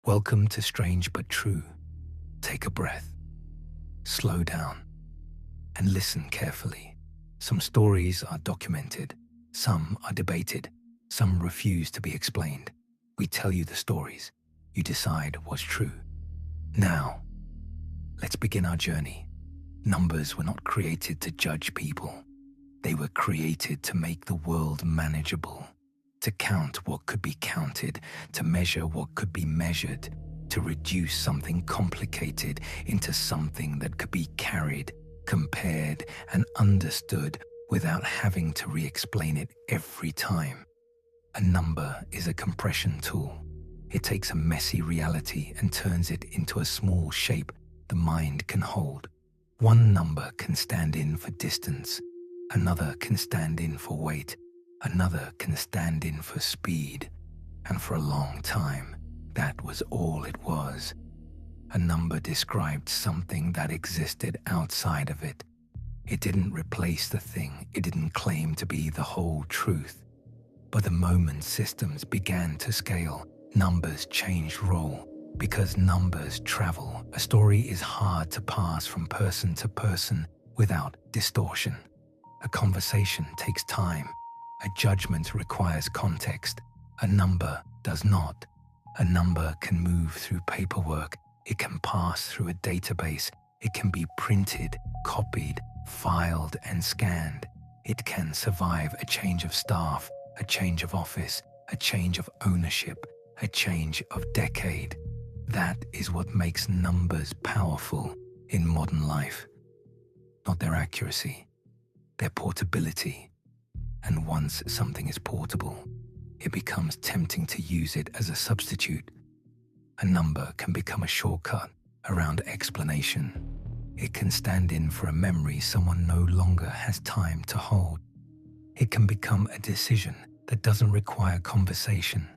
Welcome to Strange But True. Take a breath, slow down, and listen carefully. Some stories are documented, some are debated, some refuse to be explained. We tell you the stories, you decide what's true. Now, let's begin our journey. Numbers were not created to judge people. They were created to make the world manageable, to count what could be counted, to measure what could be measured, to reduce something complicated into something that could be carried, compared, and understood without having to re-explain it every time. A number is a compression tool. It takes a messy reality and turns it into a small shape the mind can hold. One number can stand in for distance, another can stand in for weight, another can stand in for speed, and for a long time, that was all it was. A number described something that existed outside of it. It didn't replace the thing, it didn't claim to be the whole truth. But the moment systems began to scale, numbers changed role. Because numbers travel, a story is hard to pass from person to person without distortion. A conversation takes time. A judgment requires context. A number does not. A number can move through paperwork. It can pass through a database. It can be printed, copied, filed, and scanned. It can survive a change of staff, a change of office, a change of ownership, a change of decade. That is what makes numbers powerful in modern life. Not their accuracy, their portability. And once something is portable, it becomes tempting to use it as a substitute. A number can become a shortcut around explanation. It can stand in for a memory someone no longer has time to hold. It can become a decision that doesn't require conversation.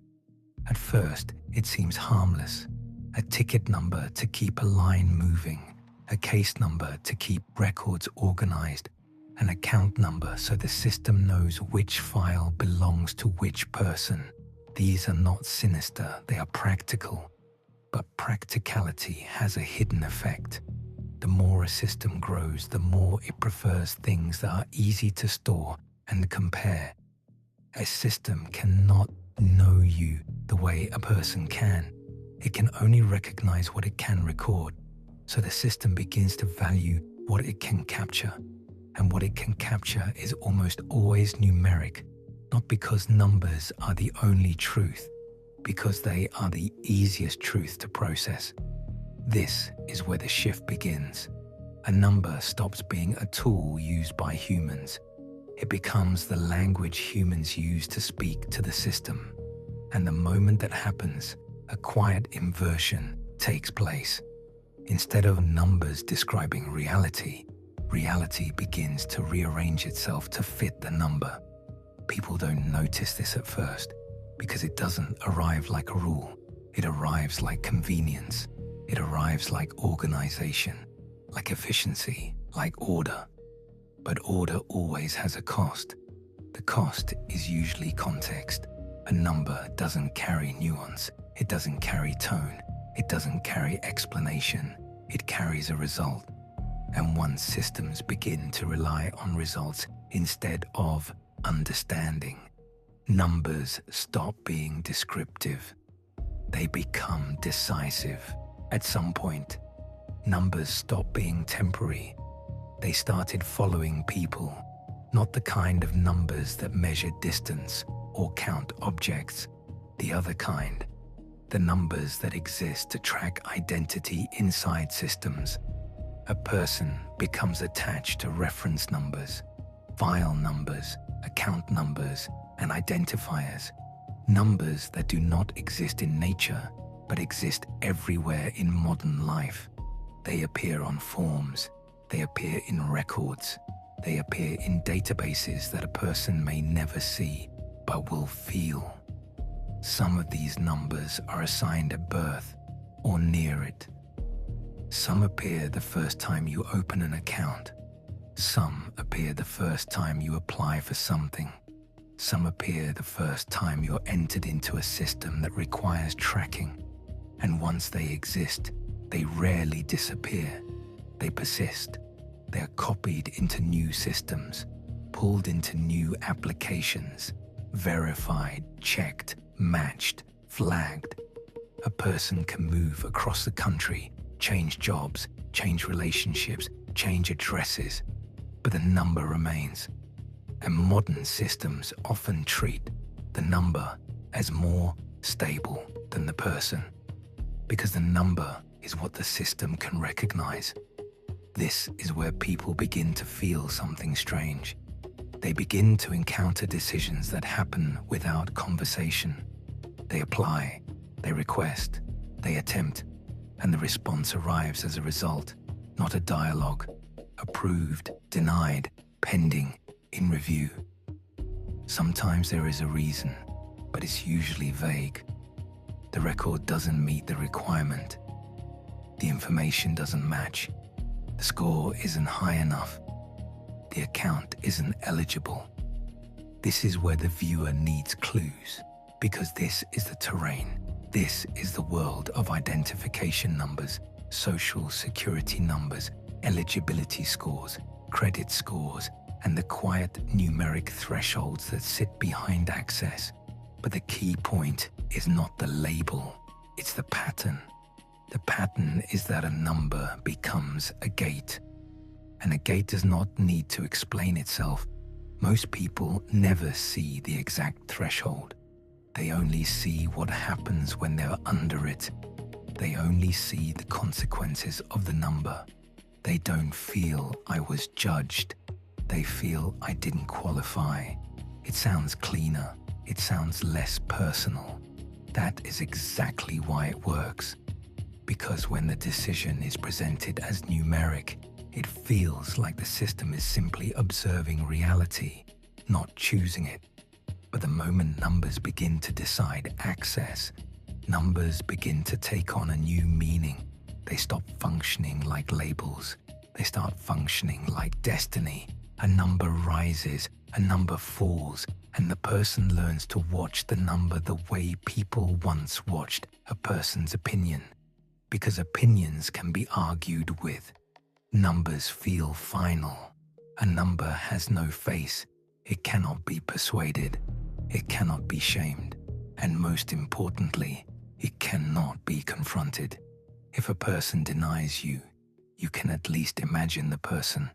At first, it seems harmless. A ticket number to keep a line moving, a case number to keep records organized, an account number so the system knows which file belongs to which person. These are not sinister, they are practical. But practicality has a hidden effect. The more a system grows, the more it prefers things that are easy to store and compare. A system cannot know you the way a person can. It can only recognize what it can record. So the system begins to value what it can capture. And what it can capture is almost always numeric, not because numbers are the only truth, because they are the easiest truth to process. This is where the shift begins. A number stops being a tool used by humans. It becomes the language humans use to speak to the system. And the moment that happens, a quiet inversion takes place. Instead of numbers describing reality, reality begins to rearrange itself to fit the number. People don't notice this at first because it doesn't arrive like a rule. It arrives like convenience. It arrives like organization, like efficiency, like order. But order always has a cost. The cost is usually context. A number doesn't carry nuance. It doesn't carry tone. It doesn't carry explanation. It carries a result. And once systems begin to rely on results instead of understanding, numbers stop being descriptive. They become decisive. At some point, numbers stop being temporary. They started following people, not the kind of numbers that measure distance or count objects, the other kind, the numbers that exist to track identity inside systems. A person becomes attached to reference numbers, file numbers, account numbers, and identifiers, numbers that do not exist in nature, but exist everywhere in modern life. They appear on forms, they appear in records, they appear in databases that a person may never see, but will feel. Some of these numbers are assigned at birth or near it. Some appear the first time you open an account. Some appear the first time you apply for something. Some appear the first time you're entered into a system that requires tracking. And once they exist, they rarely disappear. They persist. They are copied into new systems, pulled into new applications, verified, checked, matched, flagged. A person can move across the country, change jobs, change relationships, change addresses, but the number remains. And modern systems often treat the number as more stable than the person, because the number is what the system can recognize. This is where people begin to feel something strange. They begin to encounter decisions that happen without conversation. They apply, they request, they attempt, and the response arrives as a result, not a dialogue. Approved, denied, pending, in review. Sometimes there is a reason, but it's usually vague. The record doesn't meet the requirement. The information doesn't match. The score isn't high enough. The account isn't eligible. This is where the viewer needs clues, because this is the terrain. This is the world of identification numbers, social security numbers, eligibility scores, credit scores, and the quiet numeric thresholds that sit behind access. But the key point is not the label, it's the pattern. The pattern is that a number becomes a gate. And a gate does not need to explain itself. Most people never see the exact threshold. They only see what happens when they're under it. They only see the consequences of the number. They don't feel I was judged. They feel I didn't qualify. It sounds cleaner. It sounds less personal. That is exactly why it works. Because when the decision is presented as numeric, it feels like the system is simply observing reality, not choosing it. But the moment numbers begin to decide access, numbers begin to take on a new meaning. They stop functioning like labels. They start functioning like destiny. A number rises, a number falls, and the person learns to watch the number the way people once watched a person's opinion. Because opinions can be argued with. Numbers feel final. A number has no face. It cannot be persuaded. It cannot be shamed. And most importantly, it cannot be confronted. If a person denies you, you can at least imagine the person.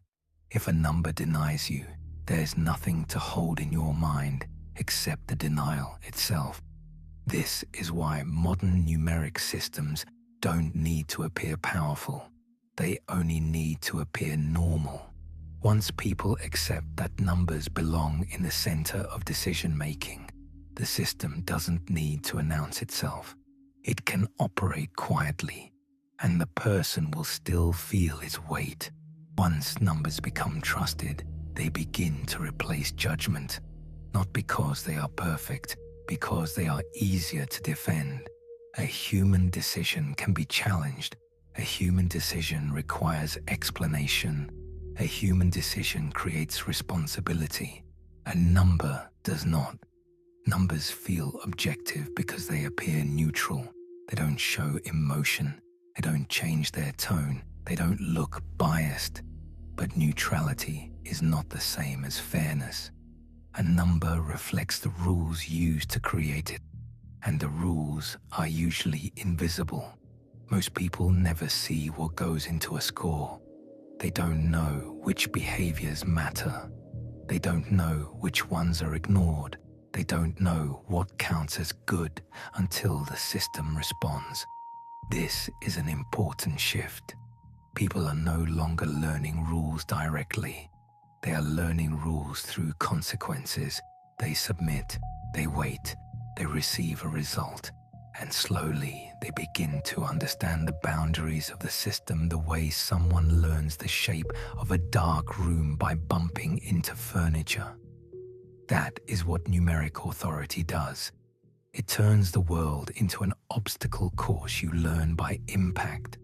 If a number denies you, there's nothing to hold in your mind except the denial itself. This is why modern numeric systems don't need to appear powerful. They only need to appear normal. Once people accept that numbers belong in the center of decision-making, the system doesn't need to announce itself. It can operate quietly, and the person will still feel its weight. Once numbers become trusted, they begin to replace judgment, not because they are perfect, because they are easier to defend. A human decision can be challenged. A human decision requires explanation. A human decision creates responsibility. A number does not. Numbers feel objective because they appear neutral. They don't show emotion. They don't change their tone. They don't look biased. But neutrality is not the same as fairness. A number reflects the rules used to create it, and the rules are usually invisible. Most people never see what goes into a score. They don't know which behaviors matter. They don't know which ones are ignored. They don't know what counts as good until the system responds. This is an important shift. People are no longer learning rules directly. They are learning rules through consequences. They submit, they wait, they receive a result, and slowly they begin to understand the boundaries of the system the way someone learns the shape of a dark room by bumping into furniture. That is what numeric authority does. It turns the world into an obstacle course you learn by impact.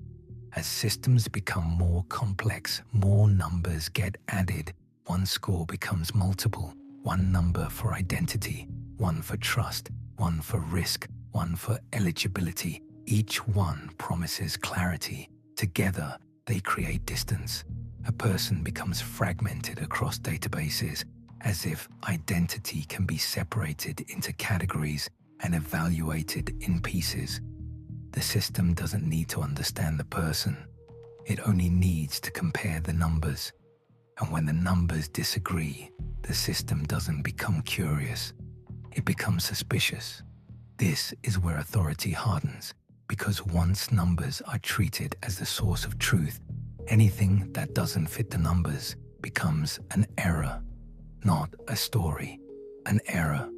As systems become more complex, more numbers get added. One score becomes multiple. One number for identity, one for trust, one for risk, one for eligibility, Each one promises clarity. Together, they create distance. A person becomes fragmented across databases, as if identity can be separated into categories and evaluated in pieces. The system doesn't need to understand the person. It only needs to compare the numbers. And when the numbers disagree, the system doesn't become curious. It becomes suspicious. This is where authority hardens, because once numbers are treated as the source of truth, anything that doesn't fit the numbers becomes an error, not a story, an error.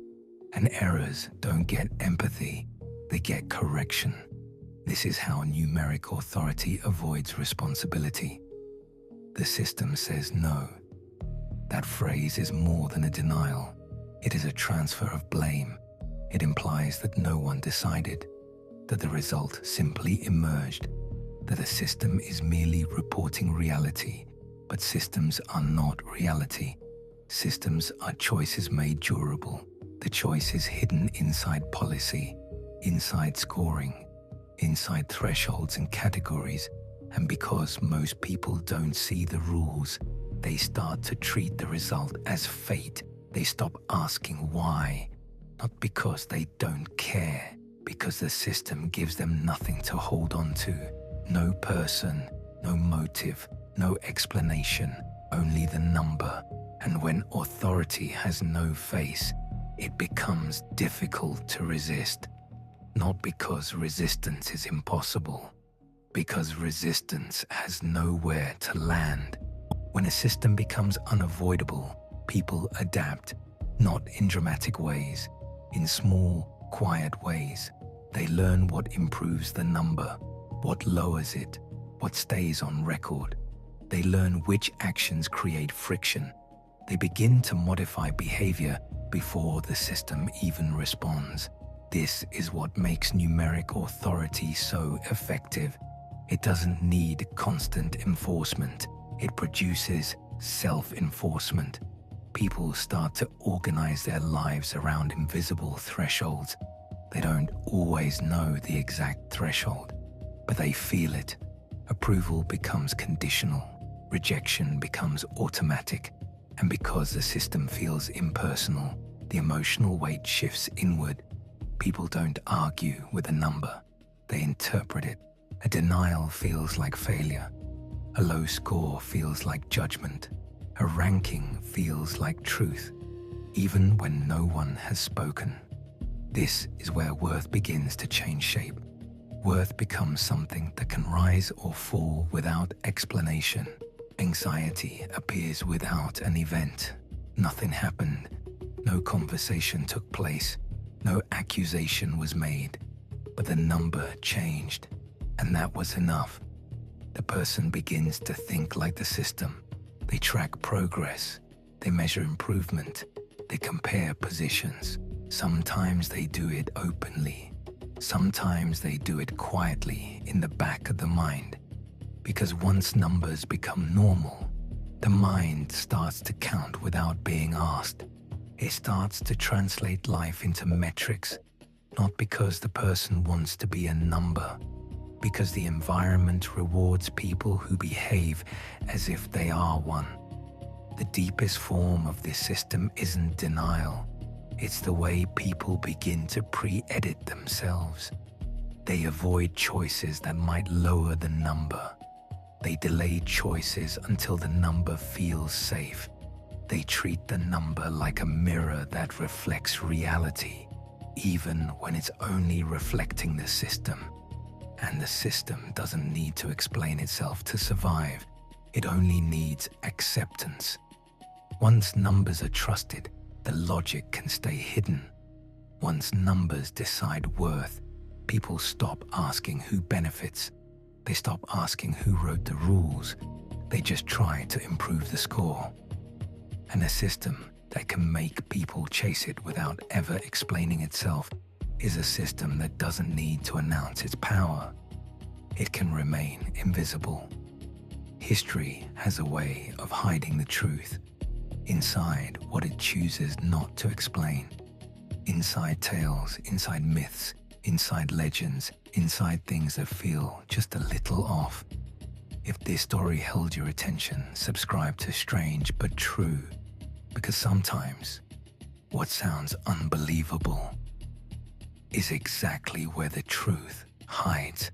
And errors don't get empathy, they get correction. This is how numeric authority avoids responsibility. The system says no. That phrase is more than a denial. It is a transfer of blame. It implies that no one decided, that the result simply emerged, that the system is merely reporting reality. But systems are not reality. Systems are choices made durable. The choice is hidden inside policy, inside scoring, inside thresholds and categories. And because most people don't see the rules, they start to treat the result as fate. They stop asking why, not because they don't care, because the system gives them nothing to hold on to. No person, no motive, no explanation, only the number. And when authority has no face, it becomes difficult to resist. Not because resistance is impossible, because resistance has nowhere to land. When a system becomes unavoidable, people adapt, not in dramatic ways, in small, quiet ways. They learn what improves the number, what lowers it, what stays on record. They learn which actions create friction. They begin to modify behavior before the system even responds. This is what makes numeric authority so effective. It doesn't need constant enforcement. It produces self-enforcement. People start to organize their lives around invisible thresholds. They don't always know the exact threshold, but they feel it. Approval becomes conditional. Rejection becomes automatic. And because the system feels impersonal, the emotional weight shifts inward. People don't argue with a number. They interpret it. A denial feels like failure. A low score feels like judgment. A ranking feels like truth, even when no one has spoken. This is where worth begins to change shape. Worth becomes something that can rise or fall without explanation. Anxiety appears without an event. Nothing happened. No conversation took place. No accusation was made. But the number changed, and that was enough. The person begins to think like the system. They track progress. They measure improvement. They compare positions. Sometimes they do it openly. Sometimes they do it quietly in the back of the mind. Because once numbers become normal, the mind starts to count without being asked. It starts to translate life into metrics, not because the person wants to be a number, because the environment rewards people who behave as if they are one. The deepest form of this system isn't denial. It's the way people begin to pre-edit themselves. They avoid choices that might lower the number. They delay choices until the number feels safe. They treat the number like a mirror that reflects reality, even when it's only reflecting the system. And the system doesn't need to explain itself to survive. It only needs acceptance. Once numbers are trusted, the logic can stay hidden. Once numbers decide worth, people stop asking who benefits. They stop asking who wrote the rules. They just try to improve the score. And a system that can make people chase it without ever explaining itself is a system that doesn't need to announce its power. It can remain invisible. History has a way of hiding the truth inside what it chooses not to explain. Inside tales, inside myths, inside legends, inside things that feel just a little off. If this story held your attention, subscribe to Strange But True, because sometimes what sounds unbelievable is exactly where the truth hides.